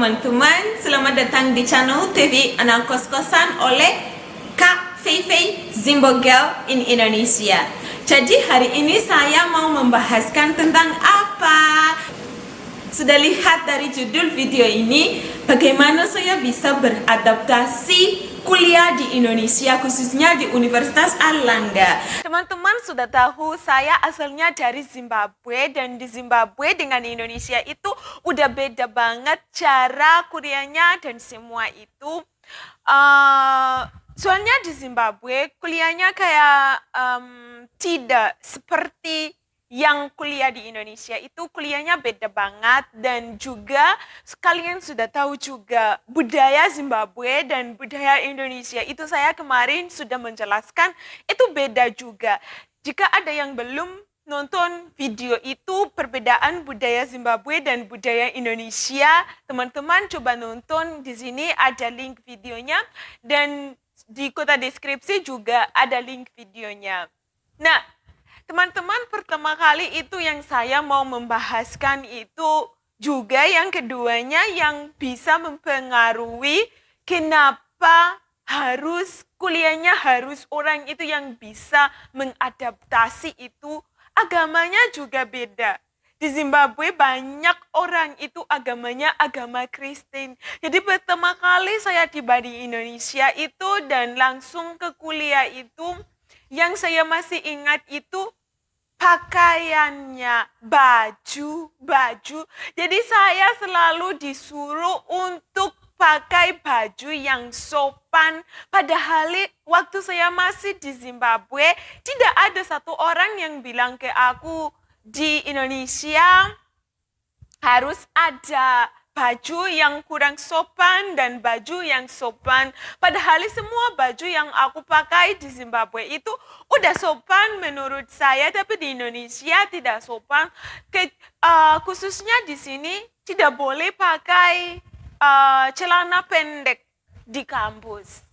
teman-teman, selamat datang di channel TV Anak Kos-Kosan oleh Kak Feifei Zimbo Girl in Indonesia. Jadi hari ini saya mau membahaskan tentang apa? Sudah lihat dari judul video ini, bagaimana saya bisa beradaptasi kuliah di Indonesia, khususnya di Universitas Airlangga. Teman-teman sudah tahu saya asalnya dari Zimbabwe, dan di Zimbabwe dengan Indonesia itu udah beda banget cara kuliahnya dan semua itu. Soalnya di Zimbabwe kuliahnya kayak tidak seperti yang kuliah di Indonesia, itu kuliahnya beda banget. Dan juga kalian sudah tahu juga budaya Zimbabwe dan budaya Indonesia itu saya kemarin sudah menjelaskan itu beda juga. Jika ada yang belum nonton video itu perbedaan budaya Zimbabwe dan budaya Indonesia, teman-teman coba nonton, di sini ada link videonya dan di kota deskripsi juga ada link videonya. Nah, teman-teman, pertama kali itu yang saya mau membahaskan itu juga yang keduanya yang bisa mempengaruhi kenapa harus kuliahnya harus orang itu yang bisa mengadaptasi itu agamanya juga beda. Di Zimbabwe banyak orang itu agamanya agama Kristen. Jadi pertama kali saya tiba di Indonesia itu dan langsung ke kuliah itu, yang saya masih ingat itu pakaiannya, baju. Jadi saya selalu disuruh untuk pakai baju yang sopan. Padahal waktu saya masih di Zimbabwe, tidak ada satu orang yang bilang ke aku di Indonesia harus ada baju yang kurang sopan dan baju yang sopan. Padahal semua baju yang aku pakai di Zimbabwe itu udah sopan menurut saya, tapi di Indonesia tidak sopan. Khususnya di sini tidak boleh pakai celana pendek di kampus.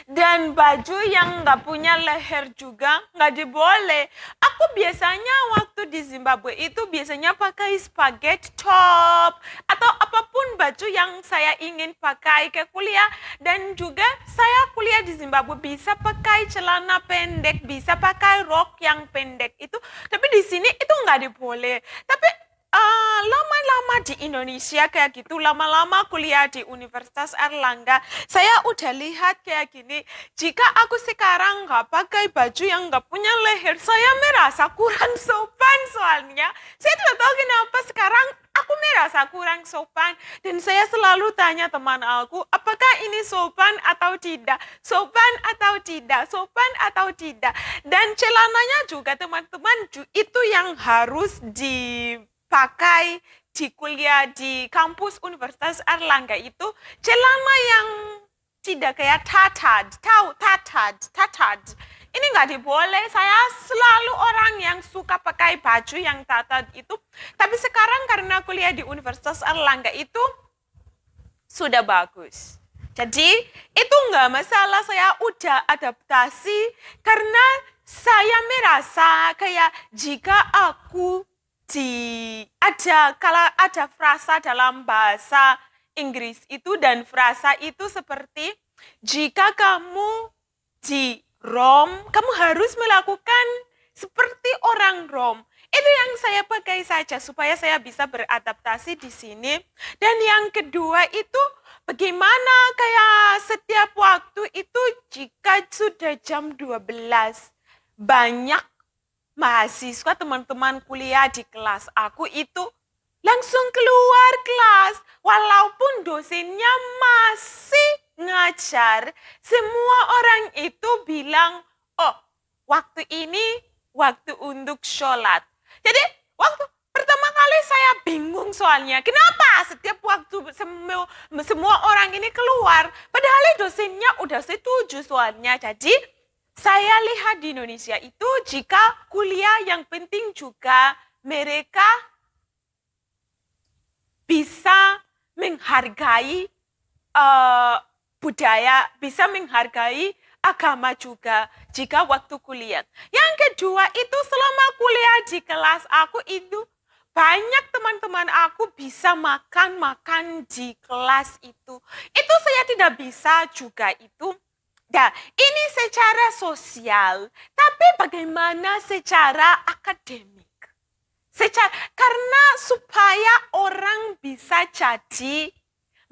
Dan baju yang nggak punya leher juga nggak diboleh. Aku biasanya waktu di Zimbabwe itu biasanya pakai spaghetti top atau apapun baju yang saya ingin pakai ke kuliah. Dan juga saya kuliah di Zimbabwe bisa pakai celana pendek, bisa pakai rok yang pendek itu. Tapi di sini itu nggak diboleh. Tapi lama-lama di Indonesia kayak gitu, lama-lama kuliah di Universitas Airlangga, saya udah lihat kayak gini. Jika aku sekarang nggak pakai baju yang nggak punya leher, saya merasa kurang sopan soalnya. Saya tidak tahu kenapa sekarang aku merasa kurang sopan. Dan saya selalu tanya teman aku, apakah ini sopan atau tidak? Sopan atau tidak? Sopan atau tidak? Dan celananya juga teman-teman, itu yang harus dipakai di kuliah di kampus Universitas Airlangga itu celana yang tidak kayak tatad. Ini nggak diboleh. Saya selalu orang yang suka pakai baju yang tatad itu. Tapi sekarang karena kuliah di Universitas Airlangga itu sudah bagus. Jadi itu nggak masalah, saya udah adaptasi karena saya merasa kayak jika aku kalau ada frasa dalam bahasa Inggris itu, dan frasa itu seperti jika kamu di Rom, kamu harus melakukan seperti orang Rom. Itu yang saya pakai saja supaya saya bisa beradaptasi di sini. Dan yang kedua itu bagaimana kayak setiap waktu itu jika sudah jam 12 banyak mahasiswa teman-teman kuliah di kelas aku itu langsung keluar kelas walaupun dosennya masih ngajar. Semua orang itu bilang, oh waktu ini waktu untuk sholat. Jadi waktu pertama kali saya bingung soalnya kenapa setiap waktu semua orang ini keluar, padahal dosennya udah setuju soalnya. Jadi saya lihat di Indonesia itu jika kuliah yang penting juga mereka bisa menghargai budaya, bisa menghargai agama juga jika waktu kuliah. Yang kedua itu selama kuliah di kelas aku itu banyak teman-teman aku bisa makan di kelas itu. Itu saya tidak bisa juga itu. Nah, ini secara sosial, tapi bagaimana secara akademik? Karena supaya orang bisa jadi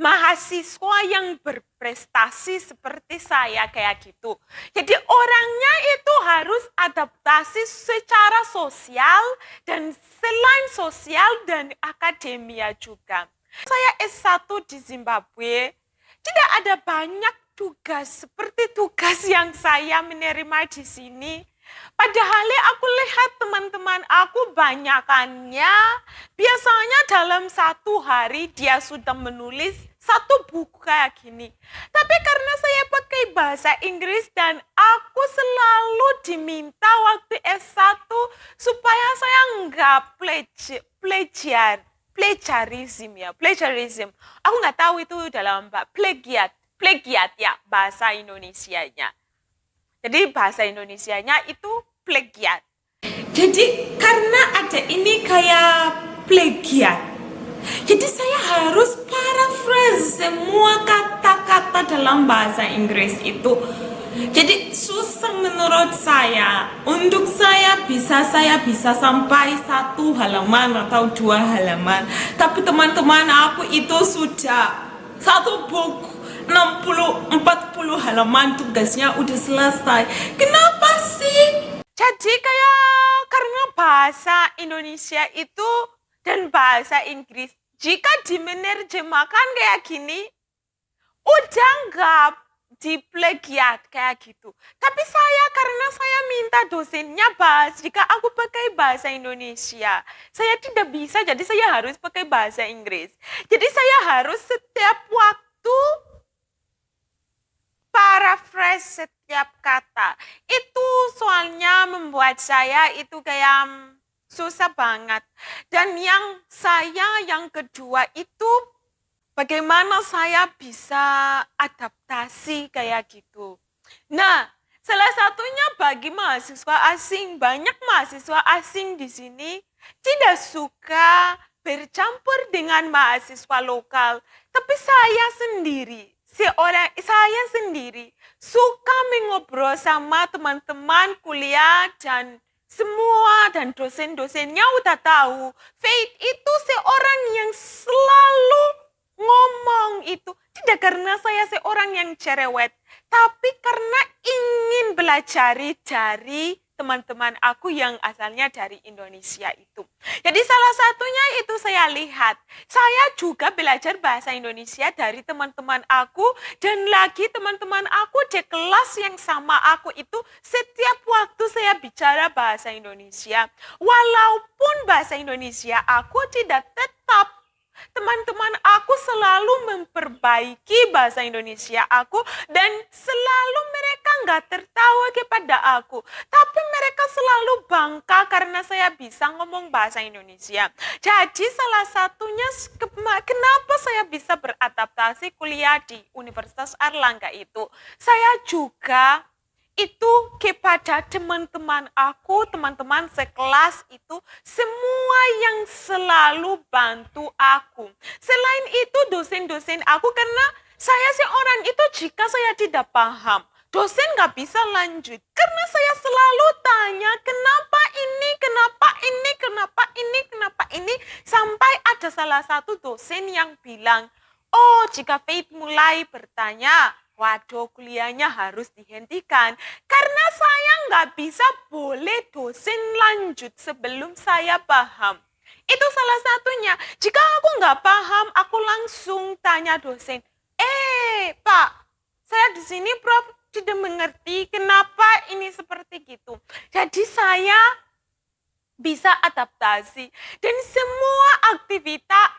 mahasiswa yang berprestasi seperti saya kayak gitu. Jadi orangnya itu harus adaptasi secara sosial dan selain sosial dan akademia juga. Saya S1 di Zimbabwe, tidak ada banyak tugas seperti tugas yang saya menerima di sini. Padahal aku lihat teman-teman aku banyakannya biasanya dalam satu hari dia sudah menulis satu buku kayak gini. Tapi karena saya pakai bahasa Inggris dan aku selalu diminta waktu S1 supaya saya enggak plagiarism. Aku nggak tahu itu dalam plagiat ya bahasa Indonesianya. Jadi bahasa Indonesianya itu plagiat. Jadi karena ada ini kayak plagiat, jadi saya harus paraphrase semua kata-kata dalam bahasa Inggris itu. Jadi susah menurut saya. Untuk saya bisa sampai 1 halaman atau 2 halaman. Tapi teman-teman aku itu sudah satu buku 60-40 halaman tugasnya udah selesai. Kenapa sih? Jadi kayak karena bahasa Indonesia itu dan bahasa Inggris jika dimenerjemahkan kayak gini udah nggak diplagiat kayak gitu. Tapi saya karena saya minta dosennya bahas jika aku pakai bahasa Indonesia, saya tidak bisa jadi saya harus pakai bahasa Inggris. Jadi saya harus setiap waktu paraphrase setiap kata. Itu soalnya membuat saya itu kayak susah banget. Dan yang kedua itu bagaimana saya bisa adaptasi kayak gitu. Nah, salah satunya bagi mahasiswa asing, banyak mahasiswa asing di sini tidak suka bercampur dengan mahasiswa lokal. Tapi saya sendiri suka mengobrol sama teman-teman kuliah dan semua dan dosen-dosennya udah tahu. Faith itu seorang yang selalu ngomong itu. Tidak karena saya seorang yang cerewet, tapi karena ingin belajar dari teman-teman aku yang asalnya dari Indonesia itu. Jadi salah satunya itu saya lihat. Saya juga belajar bahasa Indonesia dari teman-teman aku dan lagi teman-teman aku di kelas yang sama aku itu setiap waktu saya bicara bahasa Indonesia. Walaupun bahasa Indonesia aku tidak tetap, teman-teman aku selalu memperbaiki bahasa Indonesia aku dan selalu mereka nggak tertawa kepada aku. Tapi mereka selalu bangga karena saya bisa ngomong bahasa Indonesia. Jadi salah satunya kenapa saya bisa beradaptasi kuliah di Universitas Airlangga itu. Saya juga itu kepada teman-teman aku, teman-teman sekelas itu semua yang selalu bantu aku. Selain itu dosen-dosen aku karena saya seorang itu jika saya tidak paham, dosen nggak bisa lanjut. Karena saya selalu tanya kenapa ini, sampai ada salah satu dosen yang bilang, oh jika Faith mulai bertanya, waduh kuliahnya harus dihentikan. Karena saya nggak bisa boleh dosen lanjut sebelum saya paham. Itu salah satunya. Jika aku nggak paham, aku langsung tanya dosen. Pak, saya di sini Prof tidak mengerti kenapa ini seperti gitu. Jadi saya bisa adaptasi dan semua aktivitas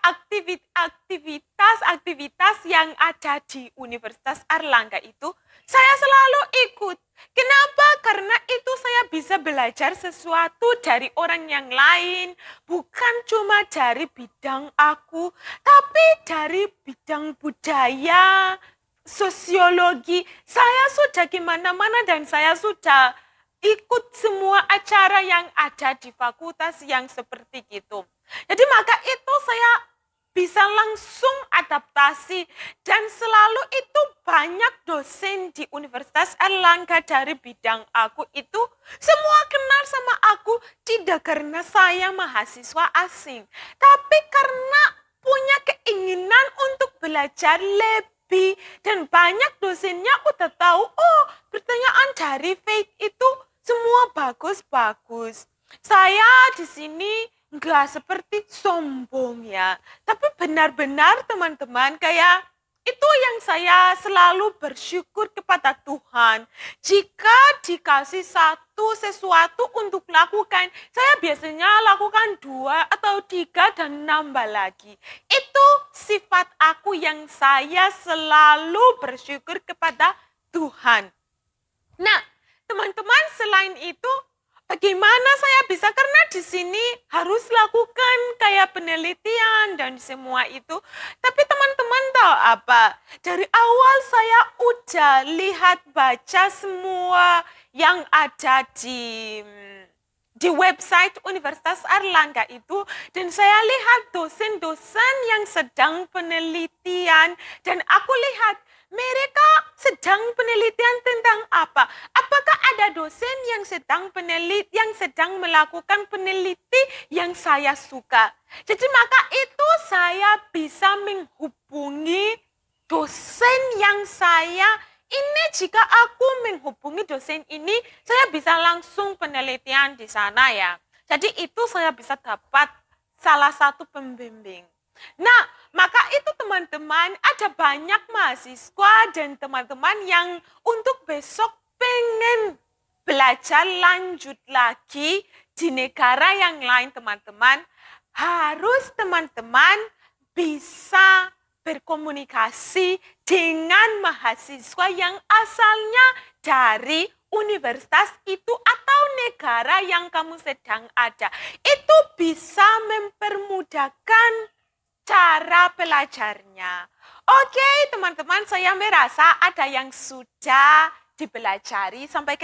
yang ada di Universitas Airlangga itu saya selalu ikut. Kenapa? Karena itu saya bisa belajar sesuatu dari orang yang lain, bukan cuma dari bidang aku, tapi dari bidang budaya, sosiologi. Saya sudah gimana-mana dan saya sudah ikut semua acara yang ada di fakultas yang seperti itu. Jadi maka itu saya bisa langsung adaptasi dan selalu itu banyak dosen di Universitas Airlangga dari bidang aku itu semua kenal sama aku tidak karena saya mahasiswa asing, tapi karena punya keinginan untuk belajar lebih dan banyak dosennya udah tahu, oh pertanyaan dari Faith itu semua bagus-bagus. Saya di sini nggak seperti sombong ya, tapi benar-benar teman-teman kayak itu yang saya selalu bersyukur kepada Tuhan. Jika dikasih sesuatu untuk lakukan, saya biasanya lakukan 2 atau 3 dan nambah lagi. Itu sifat aku yang saya selalu bersyukur kepada Tuhan. Nah, teman-teman selain itu, bagaimana saya bisa? Karena di sini harus lakukan kayak penelitian dan semua itu. Tapi teman-teman tahu apa? Dari awal saya udah lihat baca semua yang ada di website Universitas Airlangga itu, dan saya lihat dosen-dosen yang sedang penelitian, dan aku lihat mereka sedang penelitian tentang apa? Apakah ada dosen yang sedang melakukan peneliti yang saya suka? Jadi maka itu saya bisa menghubungi dosen yang ini jika aku menghubungi dosen ini, saya bisa langsung penelitian di sana ya. Jadi itu saya bisa dapat salah satu pembimbing. Nah, maka itu teman-teman, ada banyak mahasiswa dan teman-teman yang untuk besok pengen belajar lanjut lagi di negara yang lain teman-teman, harus teman-teman bisa berkomunikasi dengan mahasiswa yang asalnya dari universitas itu atau negara yang kamu sedang ada. Itu bisa mempermudahkan cara belajarnya. Oke, teman-teman, saya merasa ada yang sudah dipelajari. Sampai